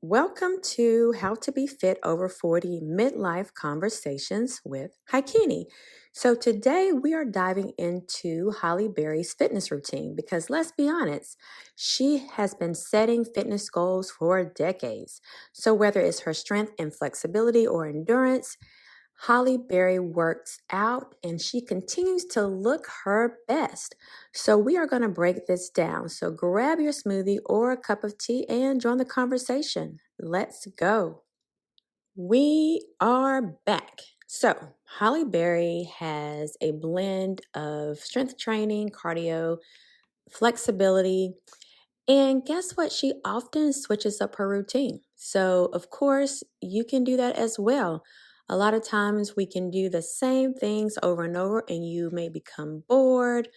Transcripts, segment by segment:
Welcome to How to Be Fit Over 40 Midlife Conversations with Hicunni. So, today we are diving into Halle Berry's fitness routine because let's be honest, she has been setting fitness goals for decades. So, whether it's her strength and flexibility or endurance, Halle Berry works out and she continues to look her best. So, we are going to break this down. So, grab your smoothie or a cup of tea and join the conversation. Let's go. We are back. So, Halle Berry has a blend of strength training, cardio, flexibility, and guess what? She often switches up her routine. So, of course, you can do that as well. A lot of times we can do the same things over and over, and you may become bored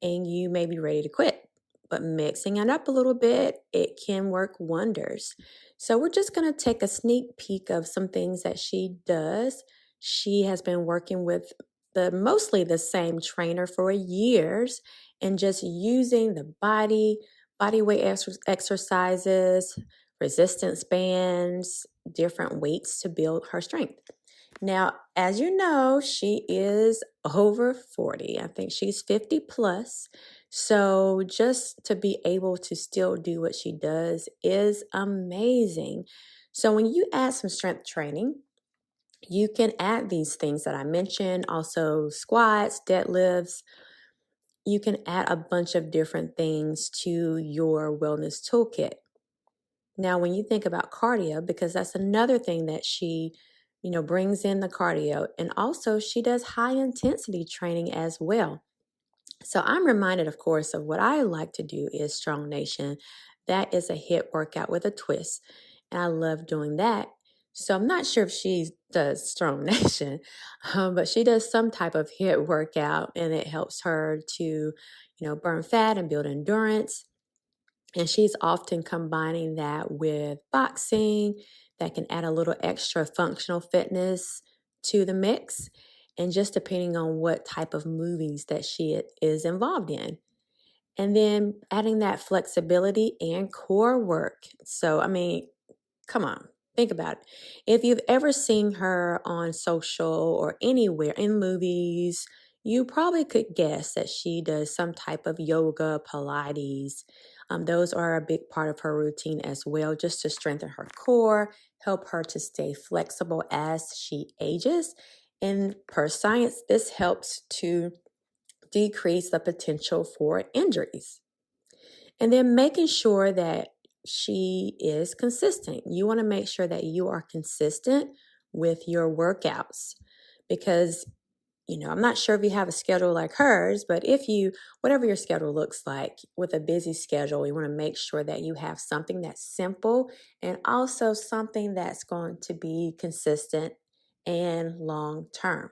and you may be ready to quit. But mixing it up a little bit, it can work wonders. So, we're just going to take a sneak peek of some things that she does. She has been working with mostly the same trainer for years and just using the body weight exercises, resistance bands, different weights to build her strength. Now, as you know, she is over 40. I think she's 50 plus. So just to be able to still do what she does is amazing. So when you add some strength training, you can add these things that I mentioned, also squats, deadlifts. You can add a bunch of different things to your wellness toolkit. Now, when you think about cardio, because that's another thing that she, brings in the cardio, and also she does high intensity training as well. So I'm reminded, of course, of what I like to do is Strong Nation. That is a HIIT workout with a twist, and I love doing that. So I'm not sure if she does Strong Nation, but she does some type of HIIT workout, and it helps her to, burn fat and build endurance. And she's often combining that with boxing that can add a little extra functional fitness to the mix. And just depending on what type of movies that she is involved in. And then adding that flexibility and core work. So, come on, think about it. If you've ever seen her on social or anywhere in movies, you probably could guess that she does some type of yoga, Pilates. Those are a big part of her routine as well, just to strengthen her core, help her to stay flexible as she ages. And per science, this helps to decrease the potential for injuries. And then making sure that she is consistent. You want to make sure that you are consistent with your workouts because, I'm not sure if you have a schedule like hers, but whatever your schedule looks like with a busy schedule, you want to make sure that you have something that's simple and also something that's going to be consistent and long term.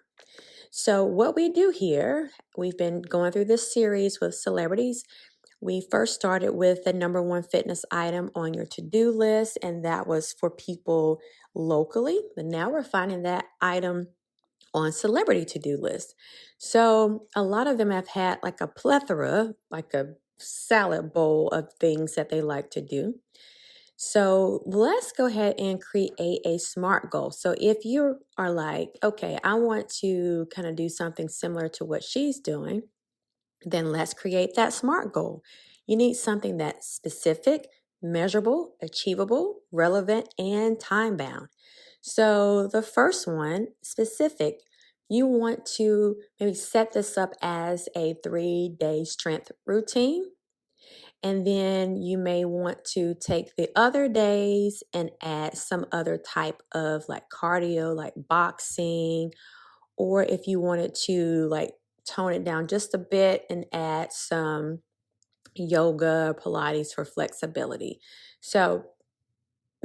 So, what we do here, we've been going through this series with celebrities. We first started with the number one fitness item on your to-do list, and that was for people locally. But now we're finding that item on celebrity to-do list. So a lot of them have had like a plethora, like a salad bowl of things that they like to do. So let's go ahead and create a SMART goal. So if you are like, okay, I want to kind of do something similar to what she's doing, then let's create that SMART goal. You need something that's specific, measurable, achievable, relevant, and time bound. So the first one, specific, you want to maybe set this up as a 3-day strength routine. And then you may want to take the other days and add some other type of like cardio, like boxing, or if you wanted to like tone it down just a bit and add some yoga, Pilates for flexibility. So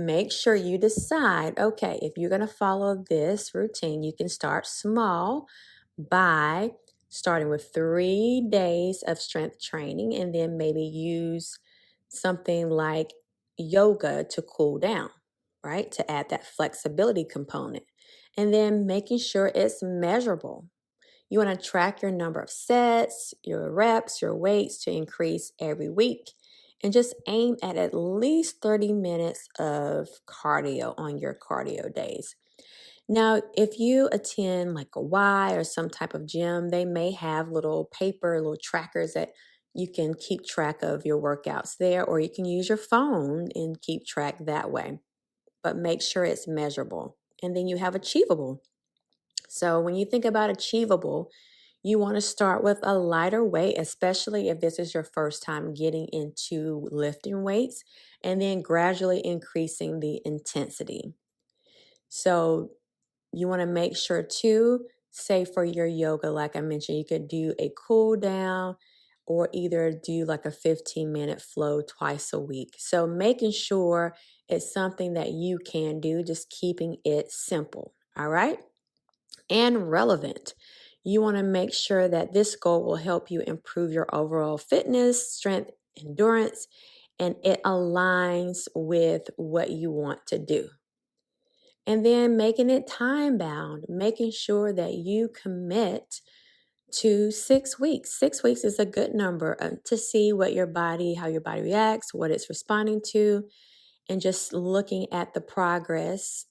make sure you decide, okay, if you're going to follow this routine, you can start small by starting with 3 days of strength training and then maybe use something like yoga to cool down, right? To add that flexibility component. And then making sure it's measurable. You want to track your number of sets, your reps, your weights to increase every week. and just aim at least 30 minutes of cardio on your cardio days. Now, if you attend like a Y or some type of gym, they may have little paper, little trackers that you can keep track of your workouts there, or you can use your phone and keep track that way. But make sure it's measurable. And then you have achievable. So when you think about achievable, you want to start with a lighter weight, especially if this is your first time getting into lifting weights, and then gradually increasing the intensity. So you want to make sure too, say for your yoga, like I mentioned, you could do a cool down or either do like a 15-minute flow twice a week. So making sure it's something that you can do, just keeping it simple. All right. And relevant. You want to make sure that this goal will help you improve your overall fitness, strength, endurance, and it aligns with what you want to do. And then making it time bound, making sure that you commit to 6 weeks. 6 weeks is a good number to see what your body, how your body reacts, what it's responding to, and just looking at the progress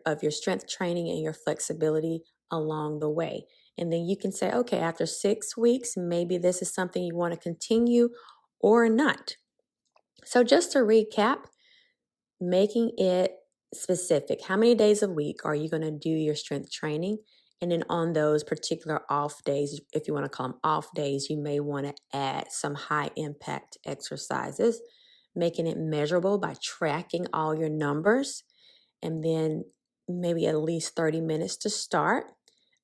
of your strength training and your flexibility along the way. And then you can say, okay, after 6 weeks, maybe this is something you want to continue or not. So just to recap, making it specific. How many days a week are you going to do your strength training? And then on those particular off days, if you want to call them off days, you may want to add some high impact exercises, making it measurable by tracking all your numbers, and then maybe at least 30 minutes to start.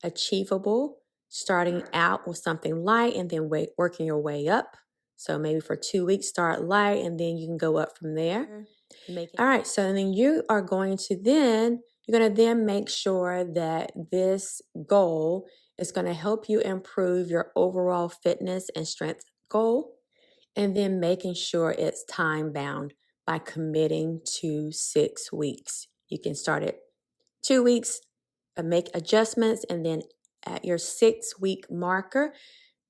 Achievable, starting out with something light and then working your way up. So maybe for 2 weeks, start light and then you can go up from there. All right, so then you're going to then make sure that this goal is going to help you improve your overall fitness and strength goal, and then making sure it's time bound by committing to 6 weeks. You can start at 2 weeks, make adjustments, and then at your 6-week marker,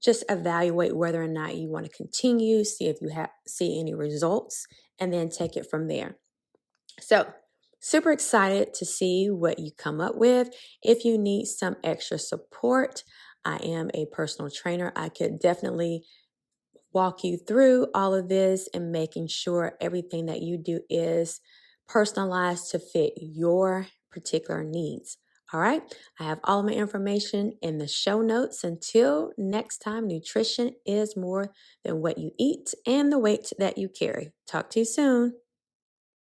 just evaluate whether or not you want to continue, see if you see any results, and then take it from there. So, super excited to see what you come up with. If you need some extra support, I am a personal trainer. I could definitely walk you through all of this and making sure everything that you do is personalized to fit your particular needs. All right. I have all my information in the show notes. Until next time, nutrition is more than what you eat and the weight that you carry. Talk to you soon.